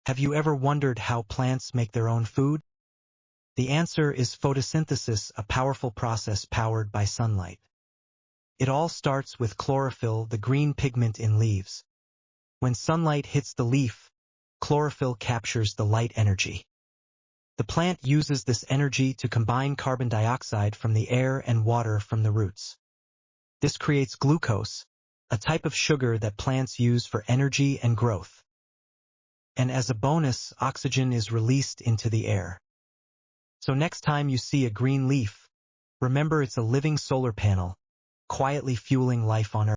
Have you ever wondered how plants make their own food? The answer is photosynthesis, a powerful process powered by sunlight. It all starts with chlorophyll, the green pigment in leaves. When sunlight hits the leaf, chlorophyll captures the light energy. The plant uses this energy to combine carbon dioxide from the air and water from the roots. This creates glucose, a type of sugar that plants use for energy and growth. And as a bonus, oxygen is released into the air. So next time you see a green leaf, remember it's a living solar panel, quietly fueling life on Earth.